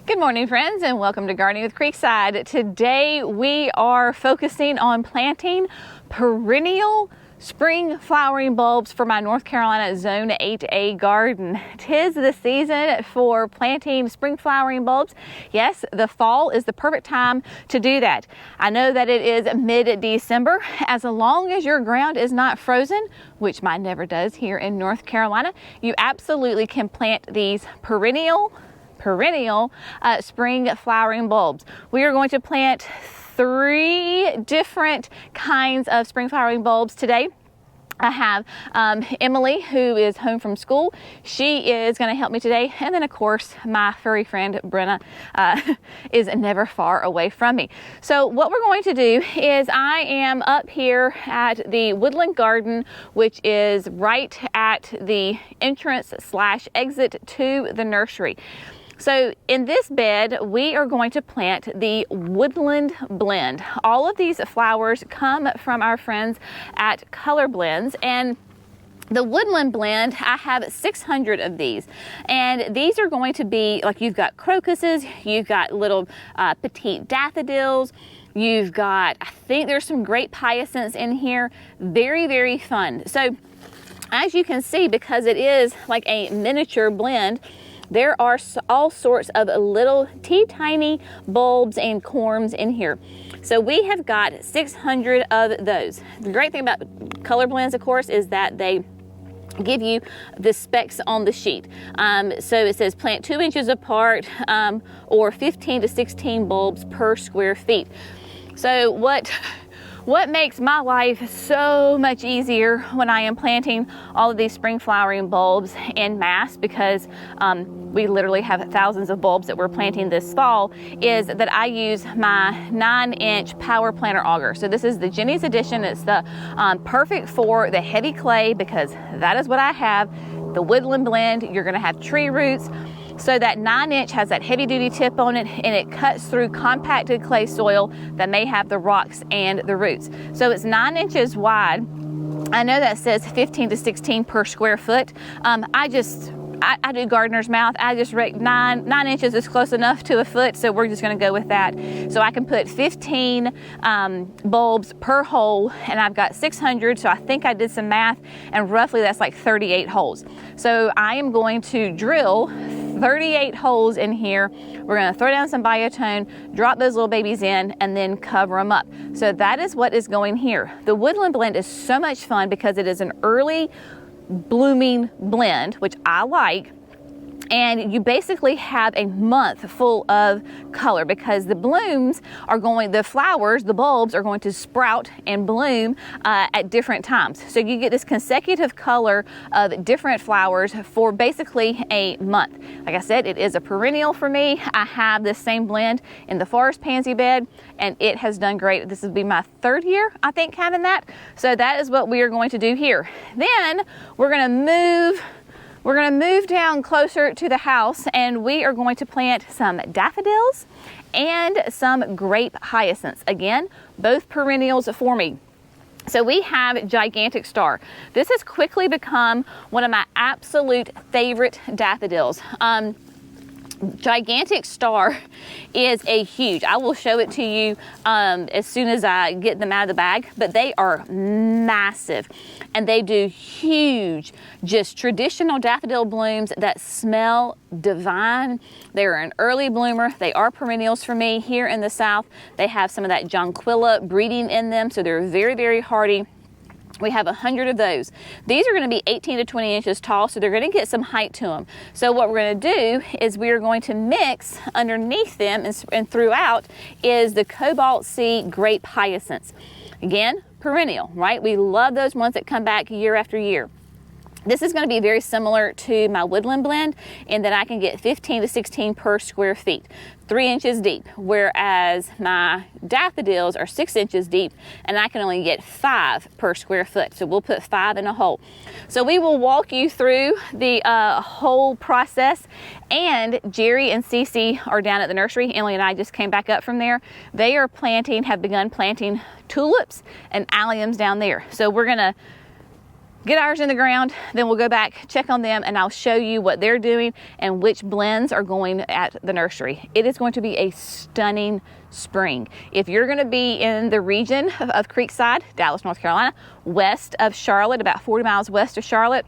Good morning, friends, and welcome to Gardening with Creekside. Today we are focusing on planting perennial spring flowering bulbs for my North Carolina Zone 8A garden. 'Tis the season for planting spring flowering bulbs. Yes, the fall is the perfect time to do that. I know that it is mid-December. As long as your ground is not frozen, which mine never does here in North Carolina, you absolutely can plant these perennial spring flowering bulbs. We are going to plant 3 different kinds of spring flowering bulbs today. I have Emily, who is home from school. She is going to help me today. And then, of course, my furry friend, Brenna, is never far away from me. So what we're going to do is I am up here at the woodland garden, which is right at the entrance/exit to the nursery. So in this bed, we are going to plant the woodland blend. All of these flowers come from our friends at Color Blends, and the woodland blend, I have 600 of these, and these are going to be like, you've got crocuses, you've got little petite daffodils, you've got, I think there's some great hyacinths in here. Very, very fun. So as you can see, because it is like a miniature blend, there are all sorts of little tiny bulbs and corms in here. So we have got 600 of those. The great thing about Color Blends, of course, is that they give you the specs on the sheet. So it says plant 2 inches apart or 15 to 16 bulbs per square feet. So what makes my life so much easier when I am planting all of these spring flowering bulbs en masse, because we literally have thousands of bulbs that we're planting this fall, is that I use my 9-inch power planter auger. So this is the Jenny's Edition. It's the perfect for the heavy clay, because that is what I have. The woodland blend, you're gonna have tree roots. So that 9-inch has that heavy duty tip on it, and it cuts through compacted clay soil that may have the rocks and the roots. So it's 9 inches wide. I know that says 15 to 16 per square foot. I do gardener's mouth. I just reckon 9 inches is close enough to a foot, so we're just going to go with that. So I can put 15 bulbs per hole, and I've got 600, so I think I did some math, and roughly that's like 38 holes. So I am going to drill 38 holes in here. We're going to throw down some biotone, drop those little babies in, and then cover them up. So that is what is going here. The woodland blend is so much fun because it is an early blooming blend, which I like, and you basically have a month full of color, because the blooms are going, the flowers, the bulbs are going to sprout and bloom at different times. So you get this consecutive color of different flowers for basically a month. Like I said, it is a perennial for me. I have this same blend in the forest pansy bed, and it has done great. This will be my 3rd year, I think, having that. So that is what we are going to do here. Then we're going to move down closer to the house, and we are going to plant some daffodils and some grape hyacinths. Again, both perennials for me. So we have Gigantic Star. This has quickly become one of my absolute favorite daffodils. Gigantic Star is a huge, I will show it to you as soon as I get them out of the bag, but they are massive, and they do huge, just traditional daffodil blooms that smell divine. They're an early bloomer. They are perennials for me. Here in the South, they have some of that jonquilla breeding in them, so they're very, very hardy. We have 100 of those. These are going to be 18 to 20 inches tall, so they're going to get some height to them. So what we're going to do is we are going to mix underneath them and throughout is the Cobalt Sea grape hyacinths. Again, perennial, right? We love those ones that come back year after year. This is going to be very similar to my woodland blend in that I can get 15 to 16 per square feet, 3 inches deep, whereas my daffodils are 6 inches deep, and I can only get 5 per square foot. So we'll put 5 in a hole. So we will walk you through the whole process. And Jerry and Cece are down at the nursery. Emily and I just came back up from there. They are have begun planting tulips and alliums down there. So we're going to get ours in the ground, then we'll go back, check on them, and I'll show you what they're doing and which blends are going at the nursery. It is going to be a stunning spring. If you're going to be in the region of Creekside, Dallas, North Carolina, west of Charlotte, about 40 miles west of Charlotte,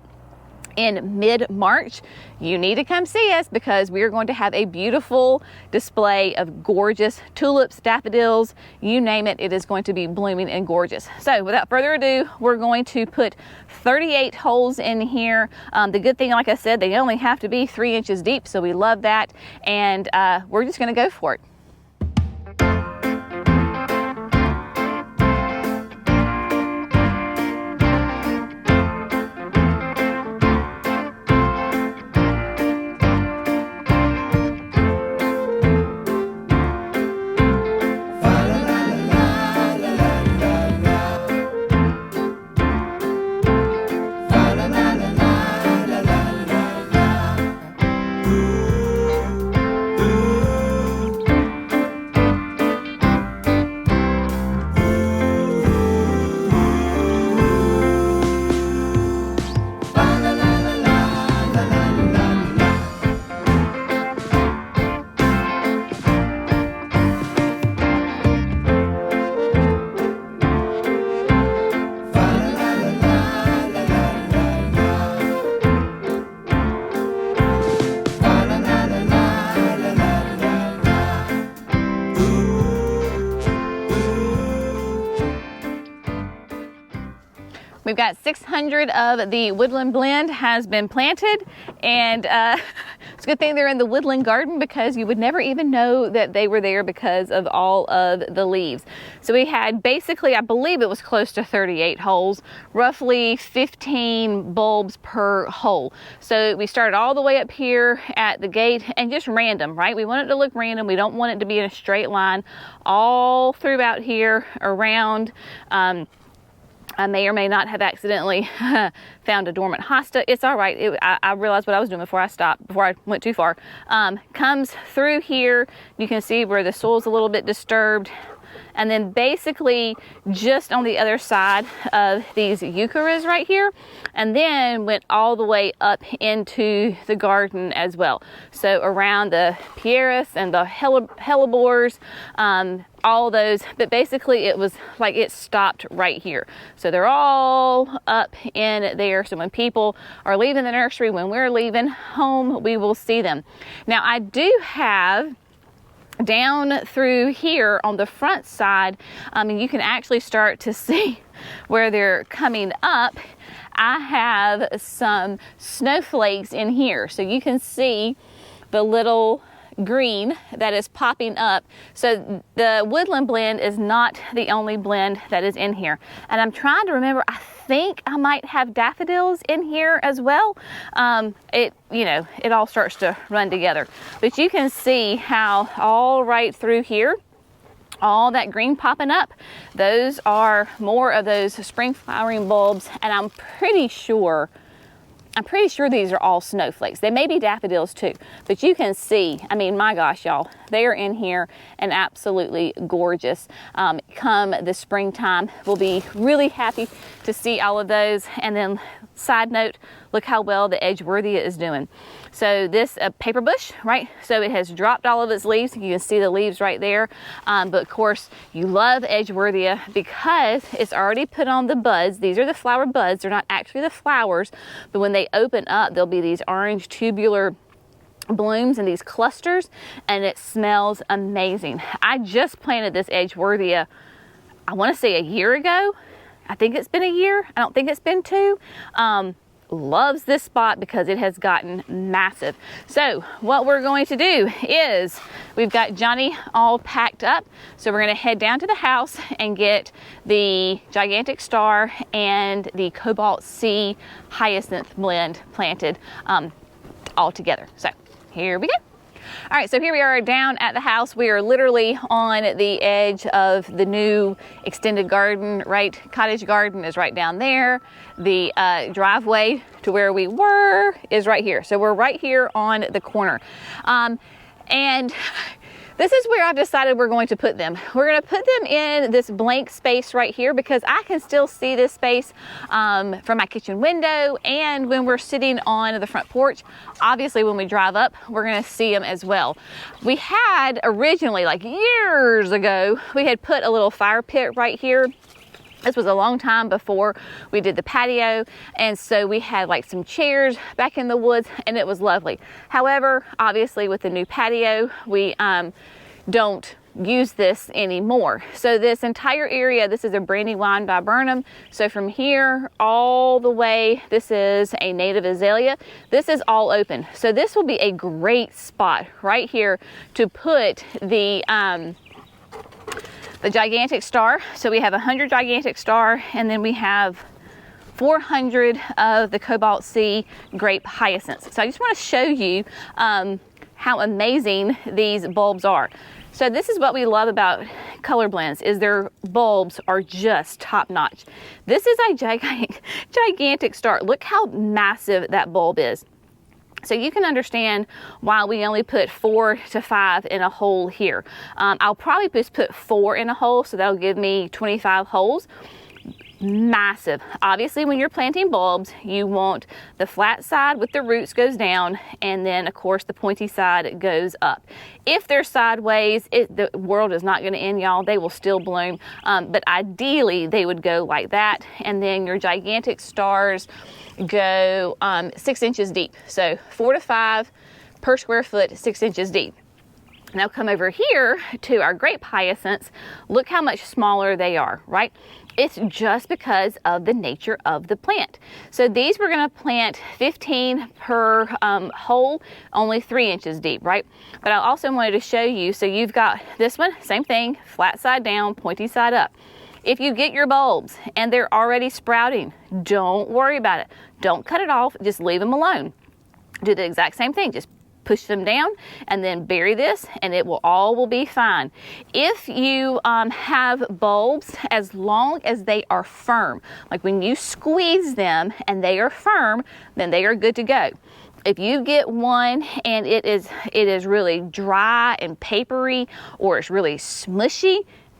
in mid-March, you need to come see us because we are going to have a beautiful display of gorgeous tulips, daffodils, you name it, it is going to be blooming and gorgeous. So without further ado, we're going to put 38 holes in here. The good thing, like I said, they only have to be 3 inches deep, so we love that, and we're just going to go for it. We've got 600 of the woodland blend has been planted, and it's a good thing they're in the woodland garden because you would never even know that they were there because of all of the leaves. So we had basically, I believe it was close to 38 holes, roughly 15 bulbs per hole. So we started all the way up here at the gate and just random, right? We want it to look random. We don't want it to be in a straight line all throughout here around. I may or may not have accidentally found a dormant hosta. It's all right. I realized what I was doing before I stopped, before I went too far. Comes through here. You can see where the soil's a little bit disturbed. And then basically just on the other side of these eucharis right here, and then went all the way up into the garden as well. So around the pieris and the hellebores, all those, but basically it was like it stopped right here. So they're all up in there. So when people are leaving the nursery, when we're leaving home, we will see them. Now I do have down through here on the front side, and you can actually start to see where they're coming up. I have some snowflakes in here, so you can see the little green that is popping up. So the woodland blend is not the only blend that is in here, and I'm trying to remember, I think I might have daffodils in here as well. It all starts to run together, but you can see how all right through here, all that green popping up, those are more of those spring flowering bulbs, and I'm pretty sure these are all snowflakes. They may be daffodils too, but you can see, I mean, my gosh, y'all, they are in here and absolutely gorgeous. Come the springtime, we'll be really happy to see all of those. And then side note, look how well the Edgeworthia is doing. So this paper bush, right? So it has dropped all of its leaves. You can see the leaves right there. But of course, you love Edgeworthia because it's already put on the buds. These are the flower buds. They're not actually the flowers, but when they open up, there'll be these orange tubular blooms in these clusters, and it smells amazing. I just planted this Edgeworthia, I want to say a year ago. I think it's been a year. I don't think it's been 2. Loves this spot because it has gotten massive. So what we're going to do is we've got Johnny all packed up. So we're going to head down to the house and get the gigantic star and the cobalt C hyacinth blend planted all together. So here we go. All right, so here we are down at the house. We are literally on the edge of the new extended garden, right? Cottage garden is right down there. The driveway to where we were is right here. So we're right here on the corner. And This is where I've decided we're going to put them. We're going to put them in this blank space right here because I can still see this space from my kitchen window, and when we're sitting on the front porch, obviously when we drive up, we're going to see them as well. We had originally, like years ago, we had put a little fire pit right here. This was a long time before we did the patio, and so we had like some chairs back in the woods, and it was lovely. However, obviously with the new patio, we don't use this anymore. So this entire area, this is a Brandywine viburnum. So from here all the way, this is a native azalea. This is all open. So this will be a great spot right here to put the gigantic star. So we have 100 gigantic star, and then we have 400 of the cobalt C grape hyacinths. So I just want to show you how amazing these bulbs are. So this is what we love about color blends, is their bulbs are just top notch. This is a gigantic star. Look how massive that bulb is. So you can understand why we only put 4 to 5 in a hole here. I'll probably just put 4 in a hole, so that'll give me 25 holes. Massive. Obviously, when you're planting bulbs, you want the flat side with the roots goes down, and then of course the pointy side goes up. If they're sideways, the world is not going to end, y'all. They will still bloom, but ideally they would go like that, and then your gigantic stars go 6 inches deep. So 4 to 5 per square foot, 6 inches deep. Now come over here to our grape hyacinths. Look how much smaller they are, right? It's just because of the nature of the plant. So these we're going to plant 15 per hole, only 3 inches deep, right? But I also wanted to show you, so you've got this one, same thing, flat side down, pointy side up. If you get your bulbs and they're already sprouting, don't worry about it. Don't cut it off, just leave them alone. Do the exact same thing, just push them down and then bury this, and it will be fine. If you have bulbs, as long as they are firm, like when you squeeze them and they are firm, then they are good to go. If you get one and it is really dry and papery, or it's really smushy,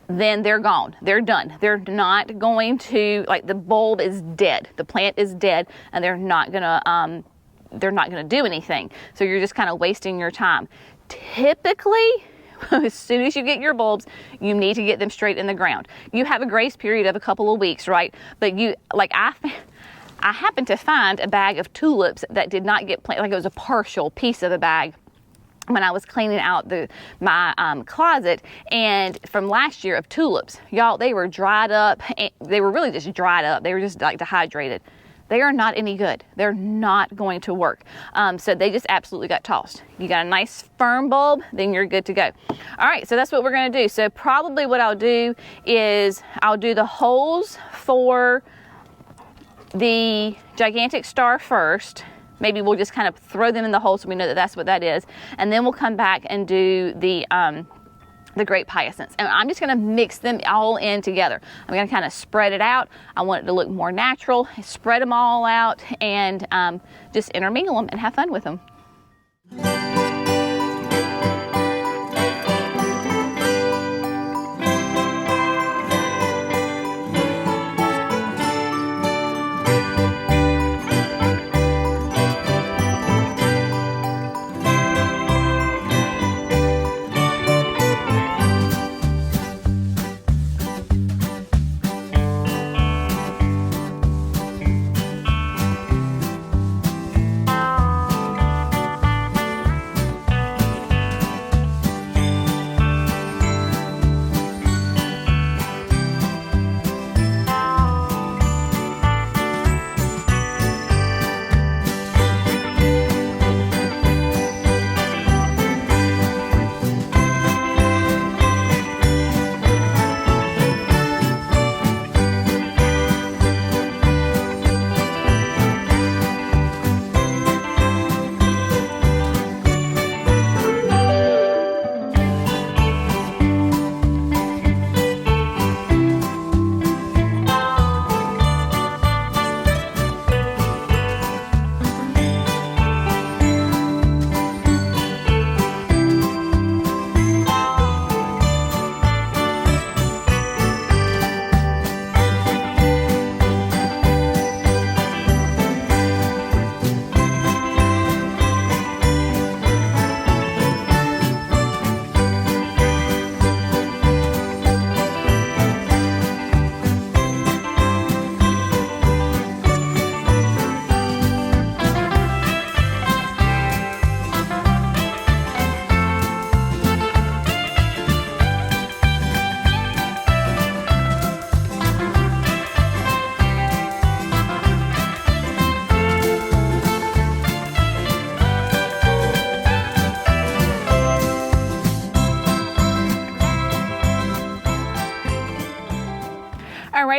then they're gone. They're done. They're not going to, like, the bulb is dead. The plant is dead, and they're not gonna do anything. So you're just kind of wasting your time. Typically, as soon as you get your bulbs, you need to get them straight in the ground. You have a grace period of a couple of weeks, right? But I happened to find a bag of tulips that did not get planted, like it was a partial piece of a bag, when I was cleaning out my closet, and from last year of tulips. Y'all, they were dried up. They were really just dried up. They were just like dehydrated. They are not any good. They're not going to work. So they just absolutely got tossed. You got a nice firm bulb, then you're good to go. All right, so that's what we're gonna do. So probably what I'll do is I'll do the holes for the gigantic star first. Maybe we'll just kind of throw them in the hole so we know that that's what that is. And then we'll come back and do the grape hyacinths. And I'm just gonna mix them all in together. I'm gonna kind of spread it out. I want it to look more natural. Spread them all out and just intermingle them and have fun with them.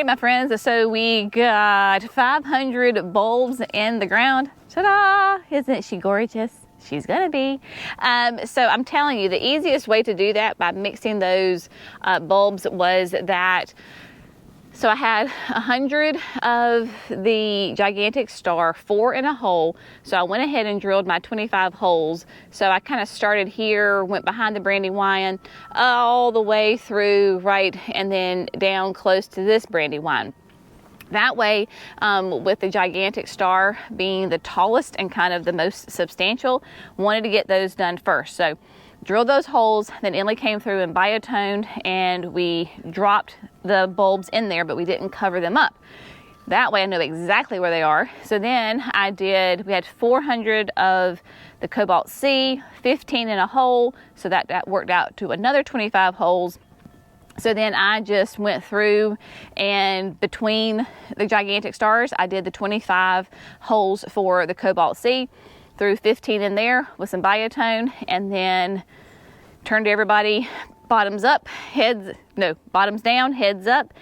right, my friends, so we got 500 bulbs in the ground. Ta-da! Isn't she gorgeous? She's gonna be. So I'm telling you, the easiest way to do that by mixing those bulbs was that, so I had 100 of the gigantic star, 4 in a hole. So I went ahead and drilled my 25 holes. So I kind of started here, went behind the brandywine, all the way through, right, and then down close to this brandywine. That way, with the gigantic star being the tallest and kind of the most substantial, wanted to get those done first. So drilled those holes, then Emily came through and biotoned, and we dropped the bulbs in there, but we didn't cover them up. That way I know exactly where they are. So then we had 400 of the Cobalt C, 15 in a hole, so that worked out to another 25 holes. So then I just went through, and between the gigantic stars, I did the 25 holes for the Cobalt C, threw 15 in there with some biotone, and then turned everybody bottoms down, heads up,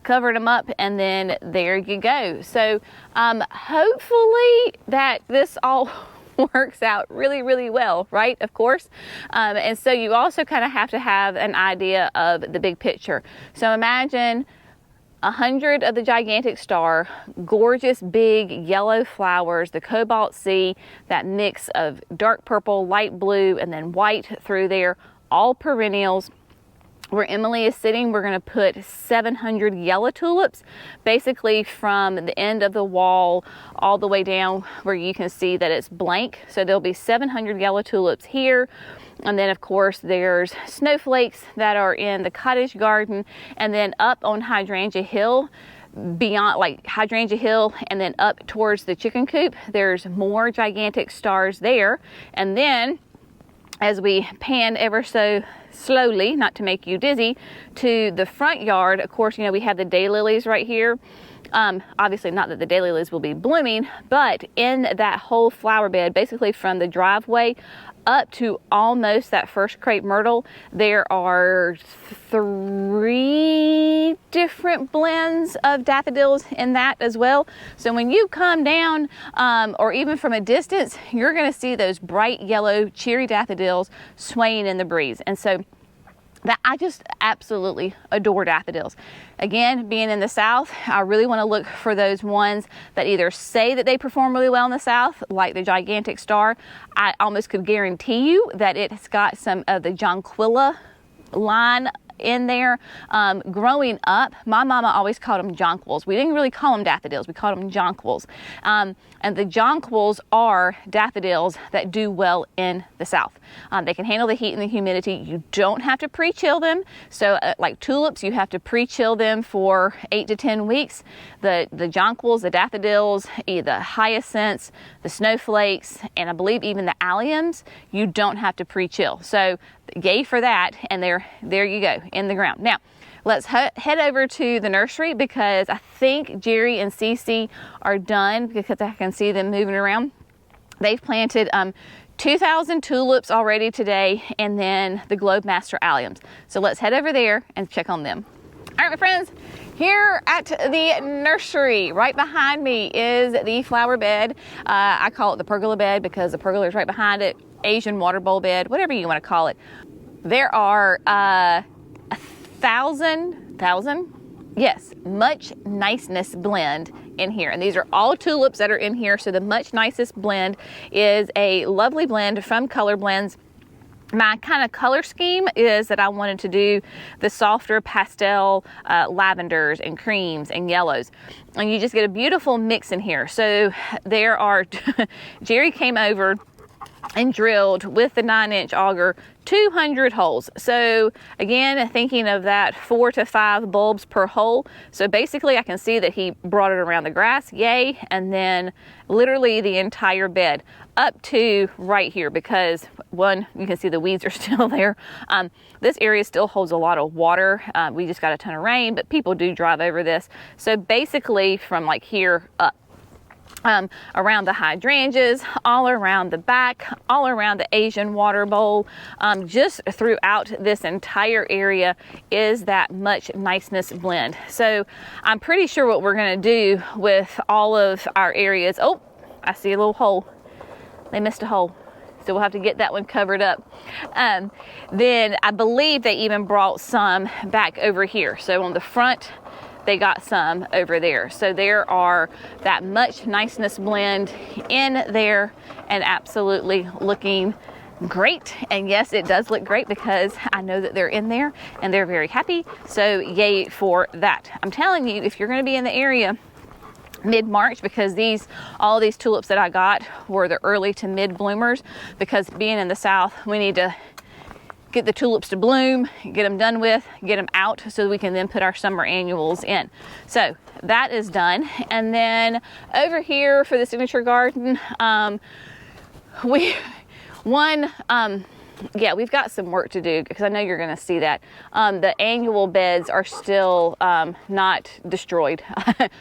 covered them up, and then there you go. So hopefully that this all works out really, really well, right? Of course. And so you also kind of have to have an idea of the big picture. So imagine 100 of the gigantic star, gorgeous big yellow flowers, the Cobalt C, that mix of dark purple, light blue, and then white through there, all perennials. Where Emily is sitting, we're going to put 700 yellow tulips, basically from the end of the wall all the way down where you can see that it's blank. So there'll be 700 yellow tulips here. And then of course there's snowflakes that are in the cottage garden, and then up on Hydrangea Hill, beyond like Hydrangea Hill, and then up towards the chicken coop, there's more gigantic stars there. And then as we pan ever so slowly, not to make you dizzy, to the front yard, of course, you know, we have the daylilies right here. Obviously not that the daylilies will be blooming, but in that whole flower bed, basically from the driveway up to almost that first crepe myrtle, there are 3 different blends of daffodils in that as well. So when you come down, or even from a distance, you're going to see those bright yellow cherry daffodils swaying in the breeze. And so that I just absolutely adore daffodils. Again, being in the South, I really want to look for those ones that either say that they perform really well in the South, like the gigantic star. I almost could guarantee you that it's got some of the jonquilla line in there. Growing up, my mama always called them jonquils. We didn't really call them daffodils, we called them jonquils. And the jonquils are daffodils that do well in the South. They can handle the heat and the humidity. You don't have to pre-chill them. So like tulips, you have to pre-chill them for 8 to 10 weeks. The jonquils, the daffodils, the hyacinths, the snowflakes, and I believe even the alliums, you don't have to pre-chill. So yay for that, and there you go, in the ground. Now, let's head over to the nursery, because I think Jerry and Cece are done, because I can see them moving around. They've planted 2,000 tulips already today, and then the Globemaster alliums. So let's head over there and check on them. All right, my friends, here at the nursery, right behind me is the flower bed. I call it the pergola bed because the pergola is right behind it. Asian water bowl bed, whatever you want to call it. There are 1,000, yes, Much Niceness blend in here, and these are all tulips that are in here. So the Much Nicest blend is a lovely blend from Color Blends. My kind of color scheme is that I wanted to do the softer pastel lavenders and creams and yellows, and you just get a beautiful mix in here. So there are Jerry came over and drilled with the 9-inch auger 200 holes. So again, thinking of that 4 to 5 bulbs per hole. So basically I can see that he brought it around the grass, yay, and then literally the entire bed up to right here, because one, you can see the weeds are still there. This area still holds a lot of water. We just got a ton of rain, but people do drive over this. So basically from like here up. around the hydrangeas, all around the back, all around the Asian water bowl, just throughout this entire area is that much niceness blend. So I'm pretty sure what we're going to do with all of our areas. Oh, I see a little hole. They missed a hole. So we'll have to get that one covered up. Then I believe they even brought some back over here. So on the front, they got some over there. So there are that much niceness blend in there and absolutely looking great. And yes, it does look great because I know that they're in there and they're very happy. So yay for that. I'm telling you, if you're going to be in the area mid-March, because all these tulips that I got were the early to mid bloomers, because being in the south, we need to get the tulips to bloom, get them done with, get them out so that we can then put our summer annuals in. So that is done. And then over here for the signature garden, we've got some work to do because I know you're going to see that. The annual beds are still not destroyed.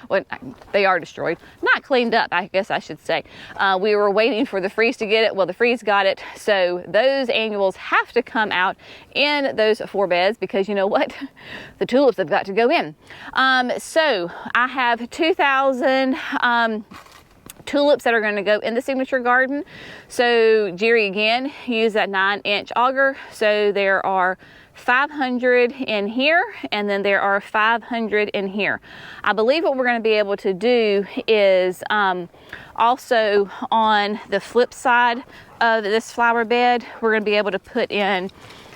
Well, they are destroyed, not cleaned up, I guess I should say. We were waiting for the freeze to get it. Well, the freeze got it. So those annuals have to come out in those 4 beds because you know what? The tulips have got to go in. So I have 2,000 tulips that are going to go in the signature garden. So Jerry again used that 9-inch auger. So there are 500 in here and then there are 500 in here. I believe what we're going to be able to do is also on the flip side of this flower bed, we're going to be able to put in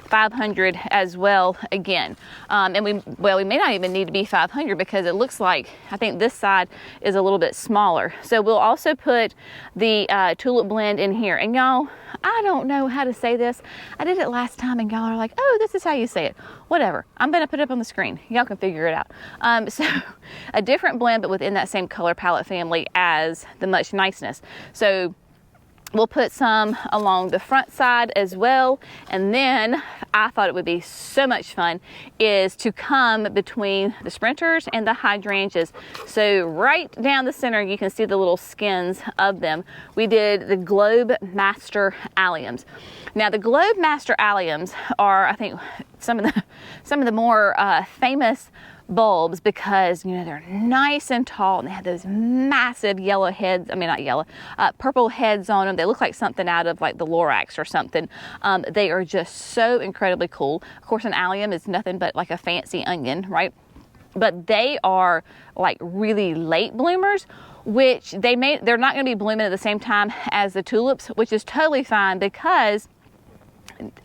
500 as well again. And we may not even need to be 500 because it looks like, I think this side is a little bit smaller. So we'll also put the tulip blend in here. And y'all, I don't know how to say this. I did it last time and y'all are like, oh, this is how you say it. Whatever. I'm going to put it up on the screen. Y'all can figure it out. So a different blend, but within that same color palette family as the Much Niceness. So we'll put some along the front side as well. And then I thought it would be so much fun is to come between the sprinters and the hydrangeas. So right down the center, you can see the little skins of them. We did the Globe Master Alliums. Now the Globe Master Alliums are, I think, some of the more famous bulbs because, you know, they're nice and tall and they have those massive yellow heads, purple heads on them. They look like something out of like the Lorax or something. They are just so incredibly cool. Of course, an allium is nothing but like a fancy onion, right? But they are like really late bloomers, which they're not going to be blooming at the same time as the tulips, which is totally fine because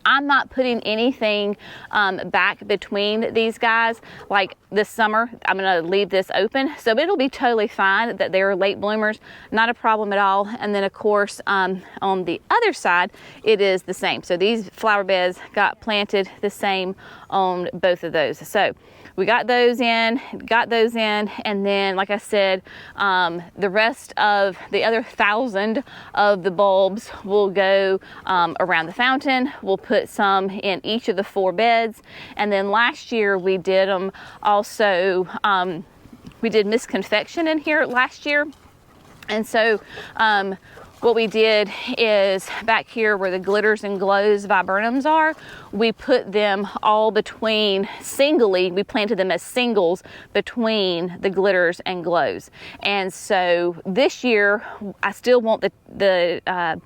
I'm not putting anything back between these guys. Like this summer, I'm going to leave this open. So it'll be totally fine that they're late bloomers. Not a problem at all. And then of course, on the other side, it is the same. So these flower beds got planted the same on both of those. So we got those in, and then, like I said, the rest of the other 1,000 of the bulbs will go around the fountain. We'll put some in each of the 4 beds, and then last year we did them also, we did Miss Confection in here last year, and so what we did is back here where the glitters and glows viburnums are, we put them all between singly, we planted them as singles between the glitters and glows. And so this year, I still want the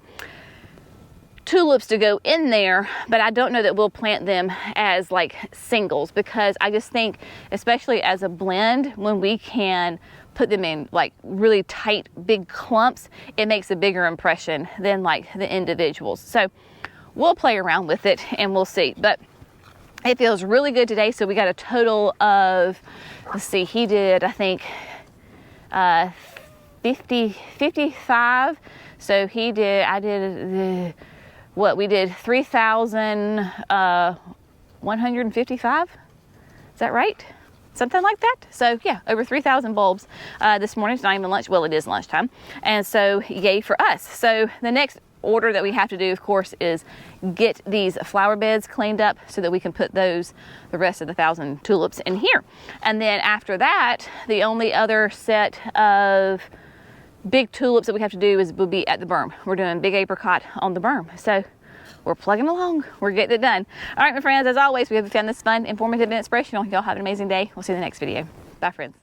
tulips to go in there, but I don't know that we'll plant them as like singles because I just think, especially as a blend, when we can put them in like really tight big clumps, it makes a bigger impression than like the individuals. So we'll play around with it and we'll see, but it feels really good today. So we got a total of, let's see, he did, I think 55. So he did, I did we did 3,155. Is that right? Something like that. So yeah, over 3,000 bulbs this morning. It's not even lunch. Well, it is lunchtime. And so yay for us. So the next order that we have to do, of course, is get these flower beds cleaned up so that we can put the rest of the 1,000 tulips in here. And then after that, the only other set of big tulips that we have to do will be at the berm. We're doing big apricot on the berm. So we're plugging along. We're getting it done. All right, my friends, as always, we hope you found this fun, informative, and inspirational. Y'all have an amazing day. We'll see you in the next video. Bye, friends.